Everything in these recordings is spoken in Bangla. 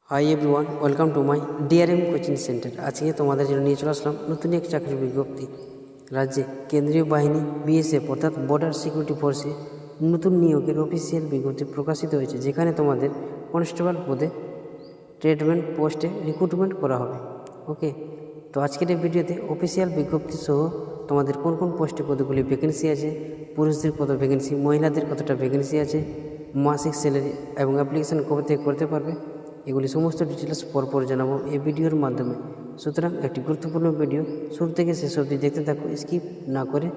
Hi everyone, welcome to my DRM coaching centre. আজকে তোমাদের জন্য নিয়ে চলে আসলাম নতুন এক চাকরির বিজ্ঞপ্তি। রাজ্যে কেন্দ্রীয় বাহিনী বিএসএফ অর্থাৎ বর্ডার সিকিউরিটি ফোর্সে নতুন নিয়োগের অফিসিয়াল বিজ্ঞপ্তি প্রকাশিত হয়েছে, যেখানে তোমাদের কনস্টেবল পদে ট্রেডম্যান পোস্টে রিক্রুটমেন্ট করা হবে। ওকে, তো আজকের এই ভিডিওতে অফিসিয়াল বিজ্ঞপ্তি সহ তোমাদের কোন কোন পোস্টে কতগুলি ভ্যাকেন্সি আছে, পুরুষদের কত ভ্যাকেন্সি, মহিলাদের কতটা ভ্যাকেন্সি আছে, মাসিক স্যালারি এবং অ্যাপ্লিকেশান কবে থেকে করতে পারবে, এগুলি সমস্ত ডিটেলস পরপর জানাবো এই ভিডিওর মাধ্যমে। সুতরাং একটি গুরুত্বপূর্ণ ভিডিও, শুরু থেকে শেষ অবধি দেখতে থাকো স্কিপ না করে।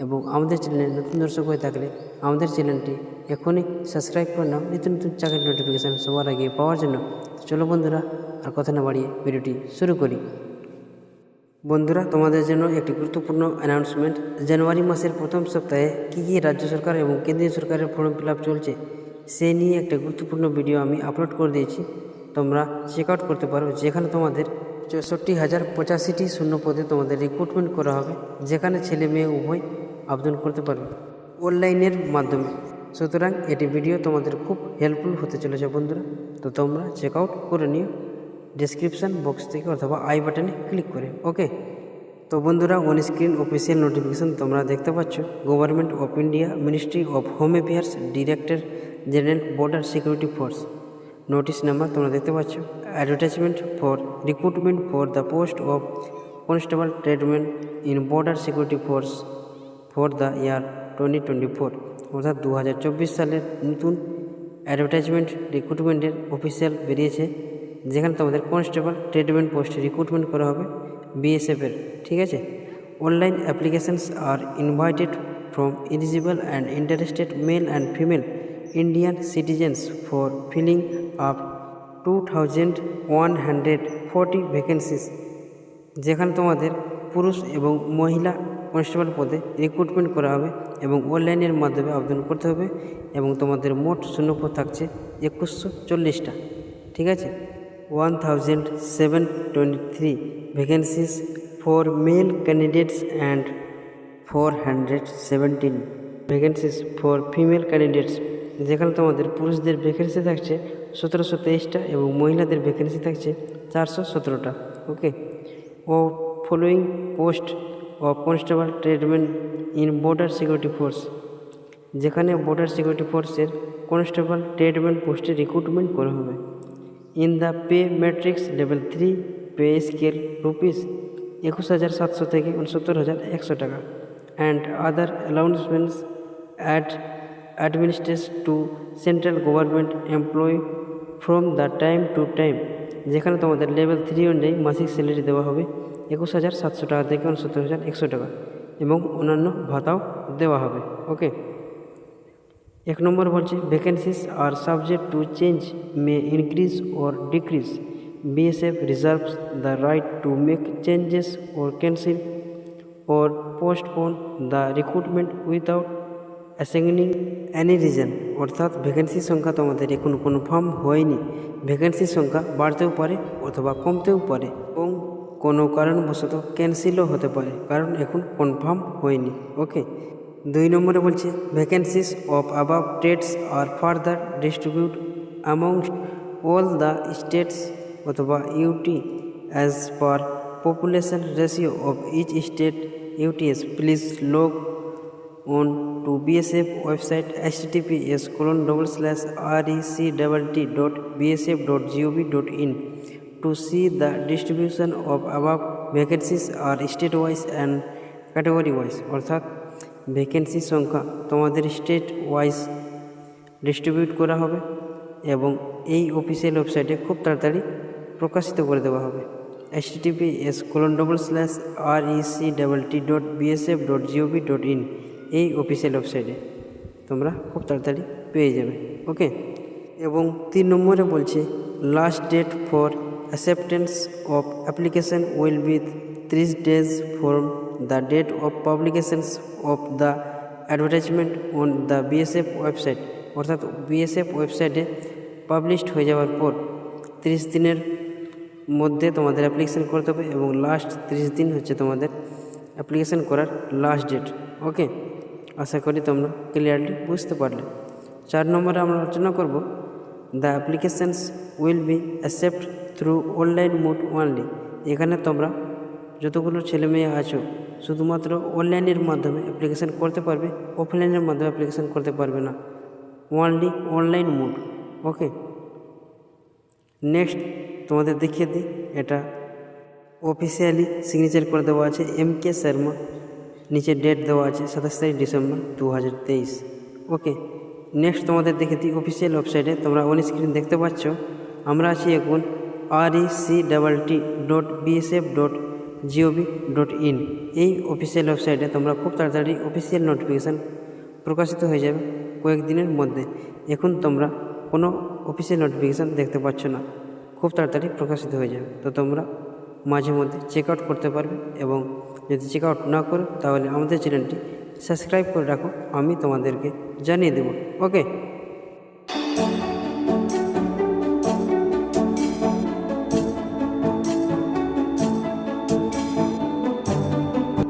এবং আমাদের চ্যানেলে নতুন দর্শক হয়ে থাকলে আমাদের চ্যানেলটি এখনই সাবস্ক্রাইব করে নাও নিত্য নতুন চাকরির নোটিফিকেশান সবার আগে পাওয়ার জন্য। চলো বন্ধুরা, আর কথা না বাড়িয়ে ভিডিওটি শুরু করি। বন্ধুরা, তোমাদের জন্য একটি গুরুত্বপূর্ণ অ্যানাউন্সমেন্ট। জানুয়ারি মাসের প্রথম সপ্তাহে কী কী রাজ্য সরকার এবং কেন্দ্রীয় সরকারের ফর্ম ফিল আপ চলছে সেই নিয়ে একটা গুরুত্বপূর্ণ ভিডিও আমি আপলোড করে দিয়েছি, তোমরা চেক আউট করতে পারো। যেখানে তোমাদের 64,085টি শূন্য পদে তোমাদের রিক্রুটমেন্ট করা হবে, যেখানে ছেলে মেয়ে উভয় আবেদন করতে পারবে অনলাইনের মাধ্যমে। সুতরাং এটি ভিডিও তোমাদের খুব হেল্পফুল হতে চলেছে বন্ধুরা। তো তোমরা চেক আউট করে নিও ডেসক্রিপশান বক্স থেকে অথবা আই বাটনে ক্লিক করে। ওকে, তো বন্ধুরা, অন স্ক্রিন অফিসিয়াল নোটিফিকেশান তোমরা দেখতে পাচ্ছ। Government of India, ministry of home affairs, director general, border security force. Notice number তোমরা দেখতে পাচ্ছ। Advertisement for recruitment for the post of constable tradesman in border security force for the year 2024, অর্থাৎ 2024 সালের নতুন অ্যাডভার্টাইজমেন্ট রিক্রুটমেন্টের অফিসিয়াল বেরিয়েছে, যেখানে তোমাদের কনস্টেবল ট্রেডম্যান পোস্টে রিক্রুটমেন্ট করা হবে বিএসএফের। ঠিক আছে, online applications are invited from eligible and interested male and female Indian citizens for filling up 2140 vacancies, যেখানে তোমাদের পুরুষ এবং মহিলা কনস্টেবল পদে রিক্রুটমেন্ট করা হবে এবং অনলাইনের মাধ্যমে আবেদন করতে হবে। এবং তোমাদের মোট শূন্যপদ থাকছে 2140টা। ঠিক আছে, 1723 vacancies for mail candidates and 417 vacancies for female candidates, যেখানে তোমাদের পুরুষদের ভ্যাকেন্সি থাকছে 1723টা এবং মহিলাদের ভ্যাকেন্সি থাকছে 417টা। ওকে, ও following post of constable tradesman in border security force, যেখানে বর্ডার সিকিউরিটি ফোর্সের কনস্টেবল ট্রেডম্যান পোস্টে রিক্রুটমেন্ট করা হবে। In the pay matrix level 3 pay scale rupees 21,700 থেকে 69,100 টাকা, and other allowancements administrate to central government employee from the time to time, যেখানে তোমাদের লেভেল 3 অনুযায়ী মাসিক স্যালারি দেওয়া হবে 21,700 টাকা থেকে 69,100 টাকা, এবং অন্যান্য ভাতাও দেওয়া হবে। ওকে, 1 নম্বর বলছে vacancies are subject to change, may increase or decrease. BSF reserves the right to make changes or cancel or postpone the recruitment without assigning any reason, অর্থাৎ ভ্যাকেন্সির সংখ্যা তোমাদের এখন কনফার্ম হয়নি। ভ্যাকেন্সির সংখ্যা বাড়তেও পারে অথবা কমতেও পারে, এবং কোনো কারণবশত ক্যান্সেলও হতে পারে, কারণ এখন কনফার্ম হয়নি। ওকে, 2 নম্বরে বলছে vacancies of above trades are further distribute amongst all the states অথবা UT as per population ratio of each state UTs. Please log on to BSF website https://rect.bsf.gov.in to see the distribution of above vacancies are state wise and category wise, অর্থাৎ ভ্যাকেন্সি সংখ্যা তোমাদের স্টেট ওয়াইজ ডিস্ট্রিবিউট করা হবে এবং এই অফিসিয়াল ওয়েবসাইটে খুব তাড়াতাড়ি প্রকাশিত করে দেওয়া হবে। https://rect.bsf.gov.in এই অফিসিয়াল ওয়েবসাইটে তোমরা খুব তাড়াতাড়ি পেয়ে যাবে। ওকে, এবং 3 নম্বরে বলছে last date for acceptance of application will be 30 days from the date of publications of the advertisement on the BSF website, অর্থাৎ বিএসএফ ওয়েবসাইটে পাবলিশড হয়ে যাওয়ার পর 30 দিনের মধ্যে তোমাদের অ্যাপ্লিকেশান করতে হবে, এবং লাস্ট 30 দিন হচ্ছে তোমাদের অ্যাপ্লিকেশান করার লাস্ট ডেট। ওকে, আশা করি তোমরা ক্লিয়ারলি বুঝতে পারলে। 4 নম্বরে আমরা আলোচনা করব the applications will be accept through online mode only. এখানে তোমরা যতগুলো ছেলে মেয়ে আছো শুধুমাত্র অনলাইনের মাধ্যমে অ্যাপ্লিকেশান করতে পারবে, অফলাইনের মাধ্যমে অ্যাপ্লিকেশান করতে পারবে না, অনলি অনলাইন মোড। ওকে, নেক্সট তোমাদের দেখিয়ে দিই, এটা অফিসিয়ালি সিগনেচার করে দেওয়া আছে MK শর্মা, নিচে ডেট দেওয়া আছে 27 ডিসেম্বর 2023। ওকে, নেক্সট তোমাদের দেখে দিই অফিসিয়াল ওয়েবসাইটে, তোমরা অন স্ক্রিন দেখতে পাচ্ছ আমরা আছি এখন rectt.bsf.gov.in। এই অফিসিয়াল ওয়েবসাইটে তোমরা খুব তাড়াতাড়ি অফিসিয়াল নোটিফিকেশান প্রকাশিত হয়ে যাবে কয়েকদিনের মধ্যে। এখন তোমরা কোনো অফিসিয়াল নোটিফিকেশান দেখতে পাচ্ছ না, খুব তাড়াতাড়ি প্রকাশিত হয়ে যাবে। তো তোমরা মাঝে মধ্যে চেক আউট করতে পারবে, এবং যদি চেক আউট না করো তাহলে আমাদের চ্যানেলটি সাবস্ক্রাইব করে রাখো, আমি তোমাদেরকে জানিয়ে দেবো। ওকে।